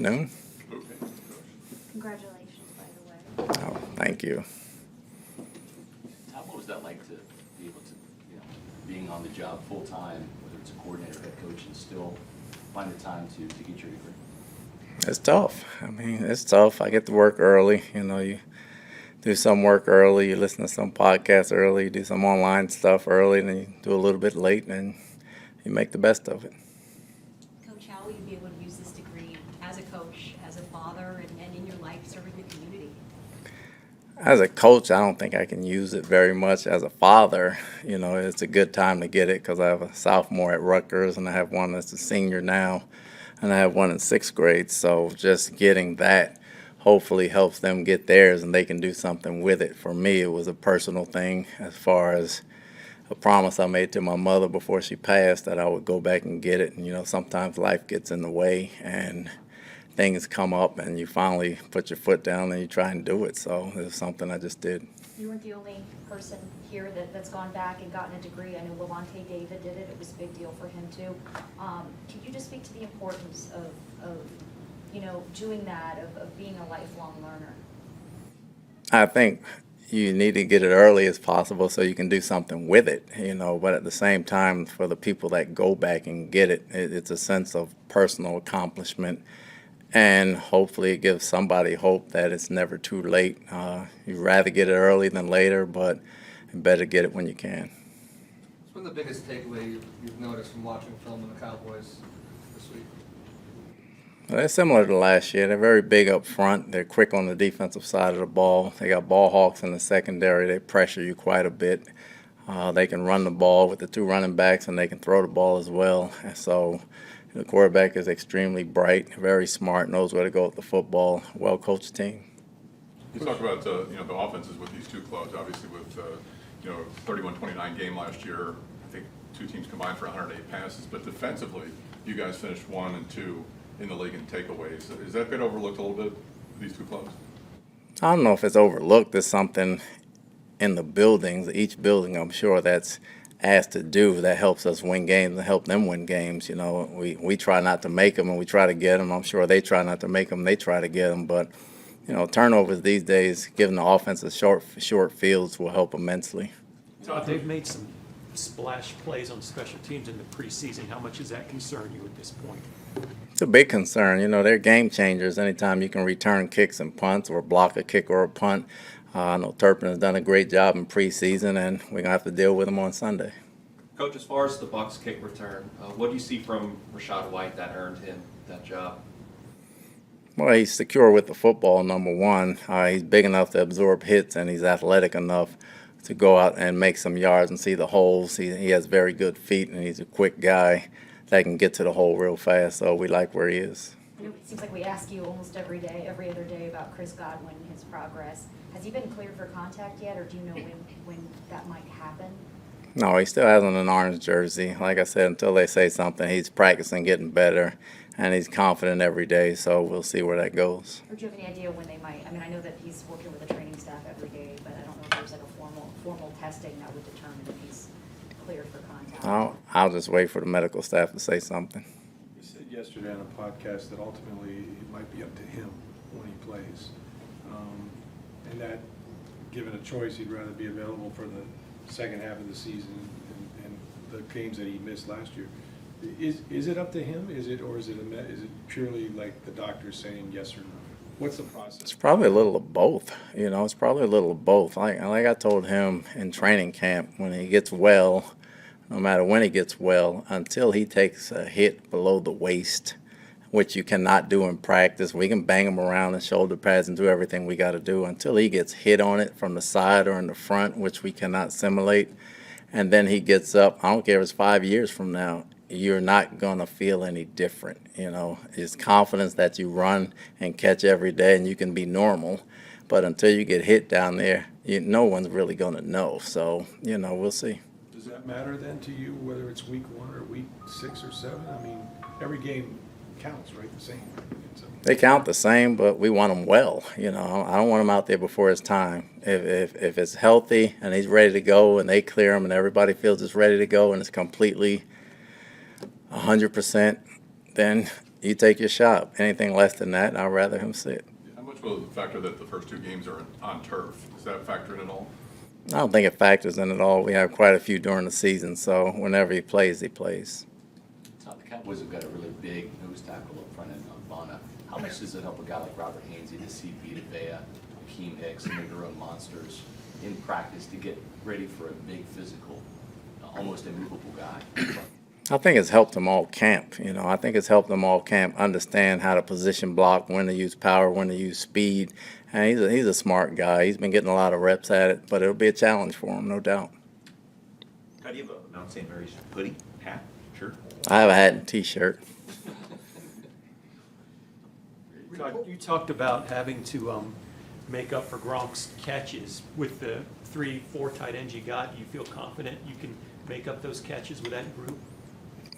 afternoon. Congratulations, by the way. Oh, thank you. Todd, what was that like to be able to, being on the job full time, whether it's a coordinator, head coach, and still find the time to get your degree? It's tough. I mean, it's tough. I get to work early. You do some work early, you listen to some podcasts early, you do some online stuff early, and then you do a little bit late, and you make the best of it. Coach, how will you be able to use this degree as a coach, as a father, and in your life serving the community? As a coach, I don't think I can use it very much. As a father, it's a good time to get it because I have a sophomore at Rutgers, and I have one that's a senior now, and I have one in sixth grade. So just getting that hopefully helps them get theirs, and they can do something with it. For me, it was a personal thing as far as a promise I made to my mother before she passed that I would go back and get it. And, sometimes life gets in the way and things come up, and you finally put your foot down and you try and do it. So it was something I just did. You weren't the only person here that's gone back and gotten a degree. I know Levante David did it. It was a big deal for him, too. Can you just speak to the importance of doing that, of being a lifelong learner? I think you need to get it early as possible so you can do something with it, but at the same time, for the people that go back and get it, it's a sense of personal accomplishment, and hopefully it gives somebody hope that it's never too late. You'd rather get it early than later, but better get it when you can. What's been the biggest takeaway you've noticed from watching film of the Cowboys this week? Well, they're similar to last year. They're very big up front. They're quick on the defensive side of the ball. They got ball hawks in the secondary. They pressure you quite a bit. They can run the ball with the two running backs, and they can throw the ball as well. And so the quarterback is extremely bright, very smart, knows where to go with the football, well-coached team. You talk about the offenses with these two clubs. Obviously, with 31-29 game last year, I think two teams combined for 108 passes. But defensively, you guys finished 1 and 2 in the league in takeaways. Has that been overlooked a little bit, these two clubs? I don't know if it's overlooked. There's something in the buildings, each building, I'm sure, that's asked to do that helps us win games and help them win games. We try not to make them, and we try to get them. I'm sure they try not to make them. They try to get them. But, turnovers these days, giving the offenses short fields will help immensely. Todd, they've made some splash plays on special teams in the preseason. How much does that concern you at this point? It's a big concern. They're game changers. Anytime you can return kicks and punts or block a kick or a punt. I know Turpin has done a great job in preseason, and we're going to have to deal with him on Sunday. Coach, as far as the Bucs kick return, what do you see from Rachaad White that earned him that job? Well, he's secure with the football, number one. He's big enough to absorb hits, and he's athletic enough to go out and make some yards and see the holes. He has very good feet, and he's a quick guy that can get to the hole real fast, so we like where he is. It seems like we ask you almost every other day about Chris Godwin and his progress. Has he been cleared for contact yet, or do you know when that might happen? No, he still has on an orange jersey. Like I said, until they say something, he's practicing, getting better, and he's confident every day, so we'll see where that goes. Or do you have any idea when they might? I know that he's working with the training staff every day, but I don't know if there's like a formal testing that would determine if he's cleared for contact. I'll just wait for the medical staff to say something. You said yesterday on a podcast that ultimately it might be up to him when he plays. And that, given a choice, he'd rather be available for the second half of the season and the games that he missed last year. Is it up to him? Is it purely like the doctor saying yes or no? What's the process? It's probably a little of both. It's probably a little of both. Like I told him in training camp, when he gets well, no matter when he gets well, until he takes a hit below the waist, which you cannot do in practice. We can bang him around in shoulder pads and do everything we got to do until he gets hit on it from the side or in the front, which we cannot simulate. And then he gets up. I don't care if it's 5 years from now. You're not going to feel any different. It's confidence that you run and catch every day and you can be normal. But until you get hit down there, no one's really going to know. So, we'll see. Does that matter then to you, whether it's week 1 or week 6 or 7? Every game counts, right? The same. They count the same, but we want them well. I don't want him out there before his time. If it's healthy and he's ready to go and they clear him and everybody feels it's ready to go and it's completely 100%, then you take your shot. Anything less than that, I'd rather him sit. How much will the factor that the first two games are on turf? Does that factor in at all? I don't think it factors in at all. We have quite a few during the season, so whenever he plays, he plays. Todd, the Cowboys have got a really big nose tackle up front in Bonner. How much does it help a guy like Robert Hainsey to see Vita Vea, Akeem Hicks, and their own monsters in practice to get ready for a big physical, almost immovable guy? I think it's helped them all camp. I think it's helped them all camp understand how to position block, when to use power, when to use speed. And he's a smart guy. He's been getting a lot of reps at it, but it'll be a challenge for him, no doubt. How do you have a Mount St. Mary's hoodie, hat, shirt? I have a hat and T-shirt. Todd, you talked about having to make up for Gronk's catches with the 3-4 tight ends you got. You feel confident you can make up those catches with that group?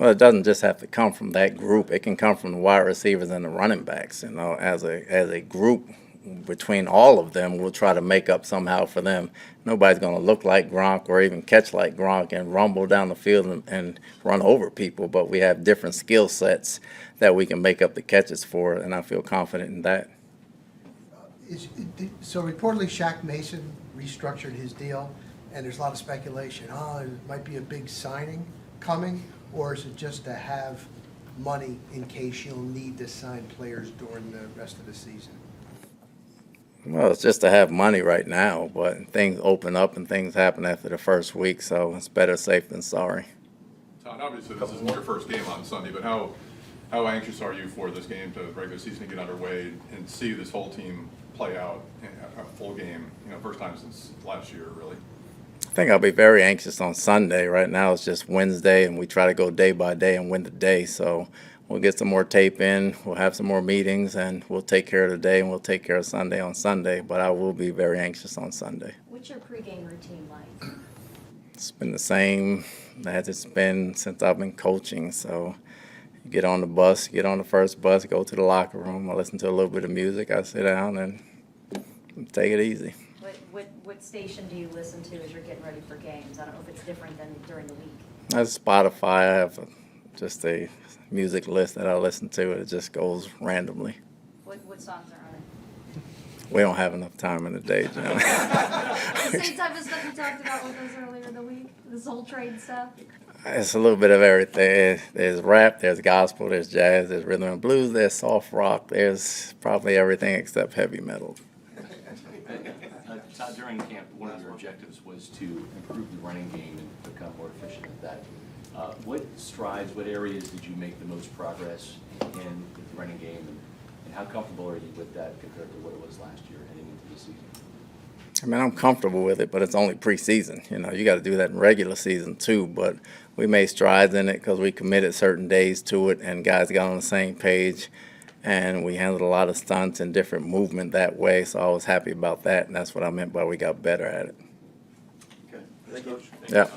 Well, it doesn't just have to come from that group. It can come from the wide receivers and the running backs. As a group, between all of them, we'll try to make up somehow for them. Nobody's going to look like Gronk or even catch like Gronk and rumble down the field and run over people, but we have different skill sets that we can make up the catches for, and I feel confident in that. So reportedly Shaq Mason restructured his deal, and there's a lot of speculation. There might be a big signing coming, or is it just to have money in case you'll need to sign players during the rest of the season? Well, it's just to have money right now, but things open up and things happen after the first week, so it's better safe than sorry. Todd, obviously this isn't your first game on Sunday, but how anxious are you for this game, to regular season to get underway and see this whole team play out a full game, first time since last year, really? I think I'll be very anxious on Sunday. Right now it's just Wednesday, and we try to go day by day and win the day, so we'll get some more tape in, we'll have some more meetings, and we'll take care of the day, and we'll take care of Sunday on Sunday, but I will be very anxious on Sunday. What's your pregame routine like? It's been the same as it's been since I've been coaching, so you get on the bus, get on the first bus, go to the locker room, I listen to a little bit of music, I sit down and take it easy. What station do you listen to as you're getting ready for games? I don't know if it's different than during the week. That's Spotify. I have just a music list that I listen to. It just goes randomly. What songs are on it? We don't have enough time in the day, John. The same type of stuff you talked about with us earlier in the week, the Soul Train stuff. It's a little bit of everything. There's rap, there's gospel, there's jazz, there's rhythm and blues, there's soft rock, there's probably everything except heavy metal. Todd, during camp, one of your objectives was to improve the running game and become more efficient at that. What strides, what areas did you make the most progress in with the running game, and how comfortable are you with that compared to what it was last year heading into the season? I mean, I'm comfortable with it, but it's only preseason. You got to do that in regular season too, but we made strides in it because we committed certain days to it, and guys got on the same page. And we handled a lot of stunts and different movement that way, so I was happy about that, and that's what I meant by we got better at it. Okay. Thank you. Yeah.